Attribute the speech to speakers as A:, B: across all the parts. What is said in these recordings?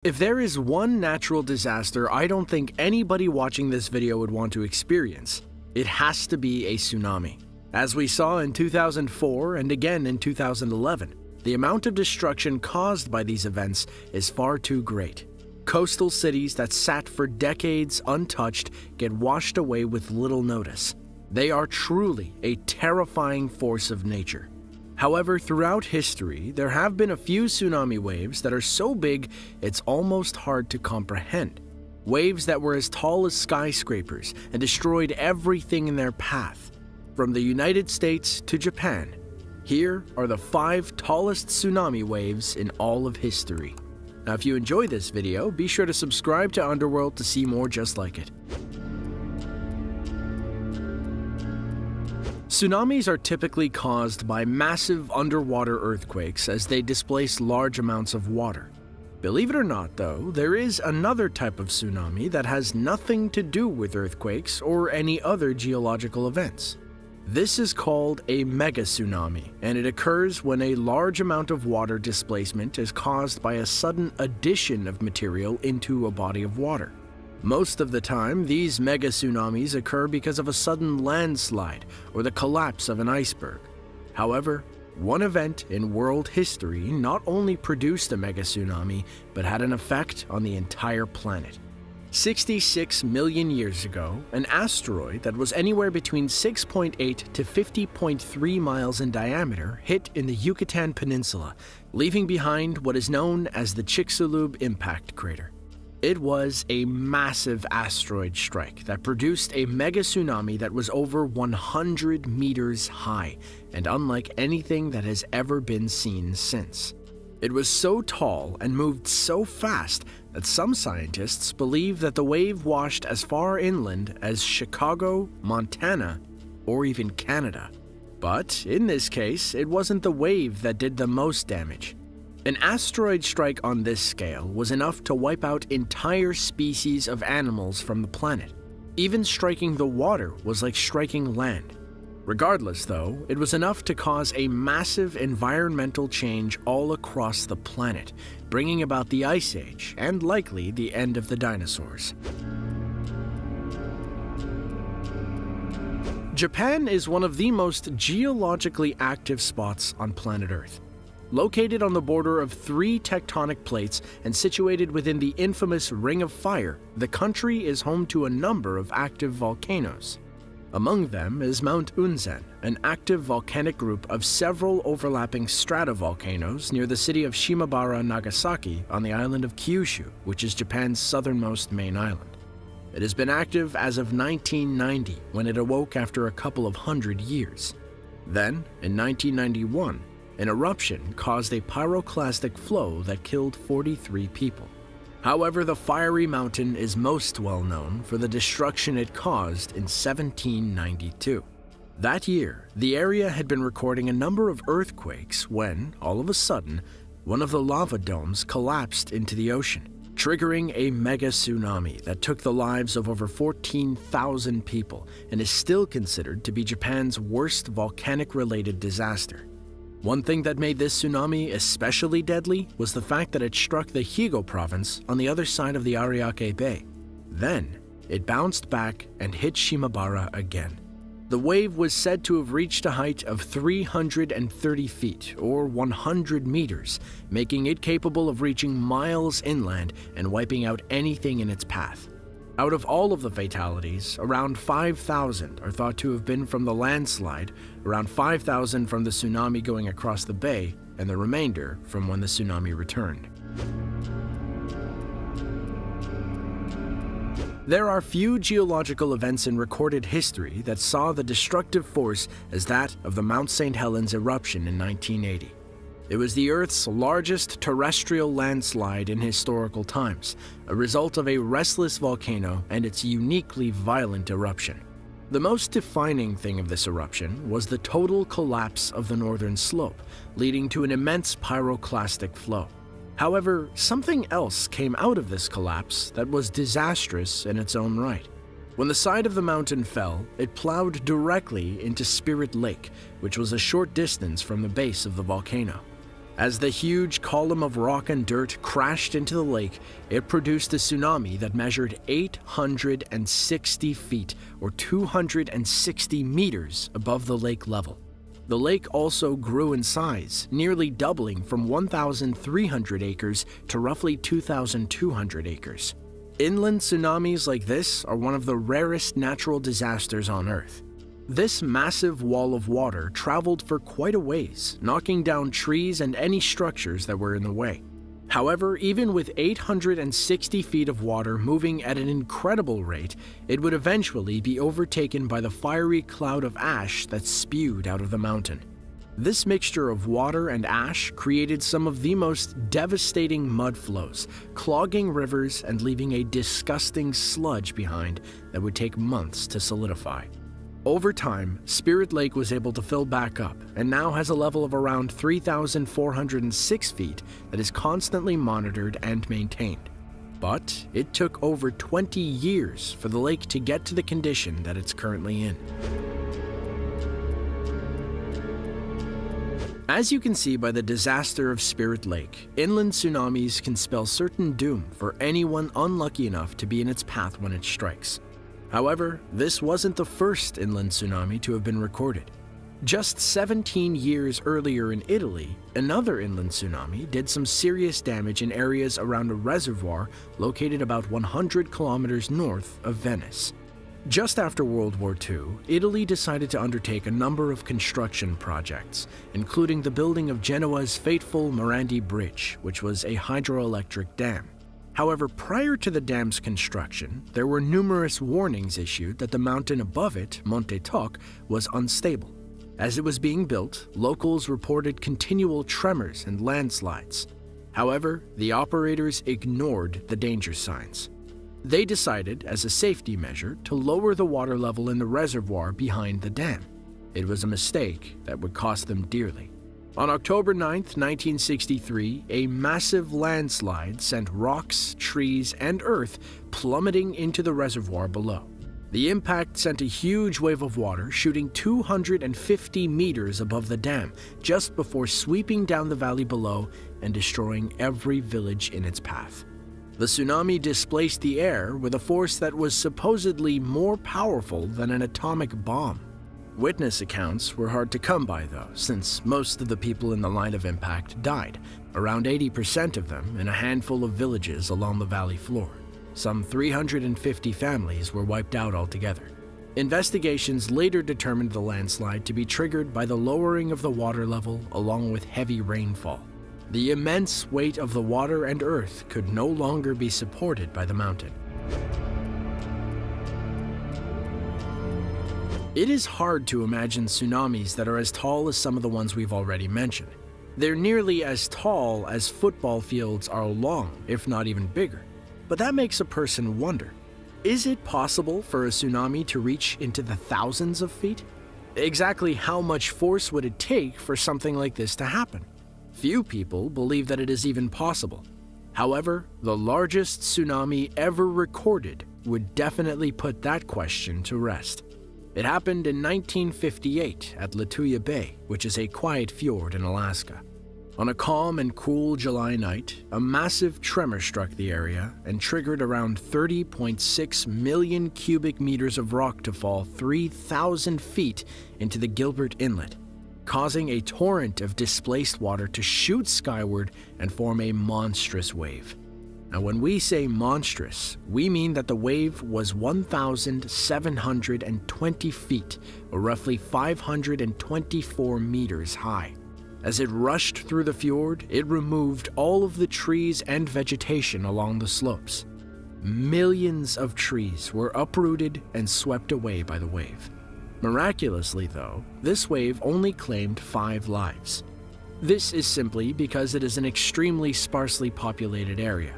A: If there is one natural disaster I don't think anybody watching this video would want to experience, it has to be a tsunami. As we saw in 2004 and again in 2011, the amount of destruction caused by these events is far too great. Coastal cities that sat for decades untouched get washed away with little notice. They are truly a terrifying force of nature. However, throughout history, there have been a few tsunami waves that are so big it's almost hard to comprehend. Waves that were as tall as skyscrapers and destroyed everything in their path. From the United States to Japan, here are the 5 tallest tsunami waves in all of history. Now, if you enjoyed this video, be sure to subscribe to Underworld to see more just like it. Tsunamis are typically caused by massive underwater earthquakes as they displace large amounts of water. Believe it or not, though, there is another type of tsunami that has nothing to do with earthquakes or any other geological events. This is called a mega tsunami, and it occurs when a large amount of water displacement is caused by a sudden addition of material into a body of water. Most of the time, these mega tsunamis occur because of a sudden landslide or the collapse of an iceberg. However, one event in world history not only produced a mega tsunami, but had an effect on the entire planet. 66 million years ago, an asteroid that was anywhere between 6.8 to 50.3 miles in diameter hit in the Yucatan Peninsula, leaving behind what is known as the Chicxulub impact crater. It was a massive asteroid strike that produced a mega tsunami that was over 100 meters high and unlike anything that has ever been seen since. It was so tall and moved so fast that some scientists believe that the wave washed as far inland as Chicago, Montana, or even Canada. But in this case, it wasn't the wave that did the most damage. An asteroid strike on this scale was enough to wipe out entire species of animals from the planet. Even striking the water was like striking land. Regardless, though, it was enough to cause a massive environmental change all across the planet, bringing about the Ice Age and likely the end of the dinosaurs. Japan is one of the most geologically active spots on planet Earth. Located on the border of 3 tectonic plates and situated within the infamous Ring of Fire, the country is home to a number of active volcanoes. Among them is Mount Unzen, an active volcanic group of several overlapping stratovolcanoes near the city of Shimabara, Nagasaki, on the island of Kyushu, which is Japan's southernmost main island. It has been active as of 1990, when it awoke after a couple of hundred years. Then, in 1991, an eruption caused a pyroclastic flow that killed 43 people. However, the fiery mountain is most well known for the destruction it caused in 1792. That year, the area had been recording a number of earthquakes when, all of a sudden, one of the lava domes collapsed into the ocean, triggering a mega tsunami that took the lives of over 14,000 people and is still considered to be Japan's worst volcanic-related disaster. One thing that made this tsunami especially deadly was the fact that it struck the Higo province on the other side of the Ariake Bay. Then, it bounced back and hit Shimabara again. The wave was said to have reached a height of 330 feet, or 100 meters, making it capable of reaching miles inland and wiping out anything in its path. Out of all of the fatalities, around 5,000 are thought to have been from the landslide, around 5,000 from the tsunami going across the bay, and the remainder from when the tsunami returned. There are few geological events in recorded history that saw the destructive force as that of the Mount St. Helens eruption in 1980. It was the Earth's largest terrestrial landslide in historical times, a result of a restless volcano and its uniquely violent eruption. The most defining thing of this eruption was the total collapse of the northern slope, leading to an immense pyroclastic flow. However, something else came out of this collapse that was disastrous in its own right. When the side of the mountain fell, it plowed directly into Spirit Lake, which was a short distance from the base of the volcano. As the huge column of rock and dirt crashed into the lake, it produced a tsunami that measured 860 feet, or 260 meters above the lake level. The lake also grew in size, nearly doubling from 1,300 acres to roughly 2,200 acres. Inland tsunamis like this are one of the rarest natural disasters on Earth. This massive wall of water traveled for quite a ways, knocking down trees and any structures that were in the way. However, even with 860 feet of water moving at an incredible rate, it would eventually be overtaken by the fiery cloud of ash that spewed out of the mountain. This mixture of water and ash created some of the most devastating mud flows, clogging rivers and leaving a disgusting sludge behind that would take months to solidify. Over time, Spirit Lake was able to fill back up and now has a level of around 3,406 feet that is constantly monitored and maintained. But it took over 20 years for the lake to get to the condition that it's currently in. As you can see by the disaster of Spirit Lake, inland tsunamis can spell certain doom for anyone unlucky enough to be in its path when it strikes. However, this wasn't the first inland tsunami to have been recorded. Just 17 years earlier in Italy, another inland tsunami did some serious damage in areas around a reservoir located about 100 kilometers north of Venice. Just after World War II, Italy decided to undertake a number of construction projects, including the building of Genoa's fateful Morandi Bridge, which was a hydroelectric dam. However, prior to the dam's construction, there were numerous warnings issued that the mountain above it, Monte Toc, was unstable. As it was being built, locals reported continual tremors and landslides. However, the operators ignored the danger signs. They decided, as a safety measure, to lower the water level in the reservoir behind the dam. It was a mistake that would cost them dearly. On October 9, 1963, a massive landslide sent rocks, trees, and earth plummeting into the reservoir below. The impact sent a huge wave of water shooting 250 meters above the dam, just before sweeping down the valley below and destroying every village in its path. The tsunami displaced the air with a force that was supposedly more powerful than an atomic bomb. Witness accounts were hard to come by though, since most of the people in the line of impact died, around 80% of them in a handful of villages along the valley floor. Some 350 families were wiped out altogether. Investigations later determined the landslide to be triggered by the lowering of the water level along with heavy rainfall. The immense weight of the water and earth could no longer be supported by the mountain. It is hard to imagine tsunamis that are as tall as some of the ones we've already mentioned. They're nearly as tall as football fields are long, if not even bigger. But that makes a person wonder, is it possible for a tsunami to reach into the thousands of feet? Exactly how much force would it take for something like this to happen? Few people believe that it is even possible. However, the largest tsunami ever recorded would definitely put that question to rest. It happened in 1958 at Lituya Bay, which is a quiet fjord in Alaska. On a calm and cool July night, a massive tremor struck the area and triggered around 30.6 million cubic meters of rock to fall 3,000 feet into the Gilbert Inlet, causing a torrent of displaced water to shoot skyward and form a monstrous wave. Now, when we say monstrous, we mean that the wave was 1,720 feet, or roughly 524 meters high. As it rushed through the fjord, it removed all of the trees and vegetation along the slopes. Millions of trees were uprooted and swept away by the wave. Miraculously, though, this wave only claimed 5 lives. This is simply because it is an extremely sparsely populated area.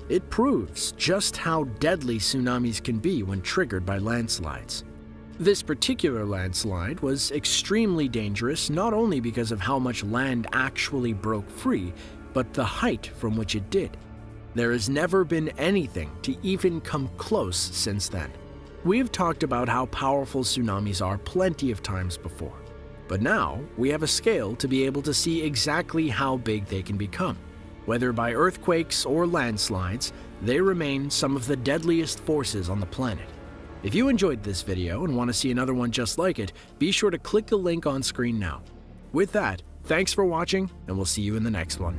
A: It proves just how deadly tsunamis can be when triggered by landslides. This particular landslide was extremely dangerous not only because of how much land actually broke free, but the height from which it did. There has never been anything to even come close since then. We have talked about how powerful tsunamis are plenty of times before. But now, we have a scale to be able to see exactly how big they can become. Whether by earthquakes or landslides, they remain some of the deadliest forces on the planet. If you enjoyed this video and want to see another one just like it, be sure to click the link on screen now. With that, thanks for watching, and we'll see you in the next one.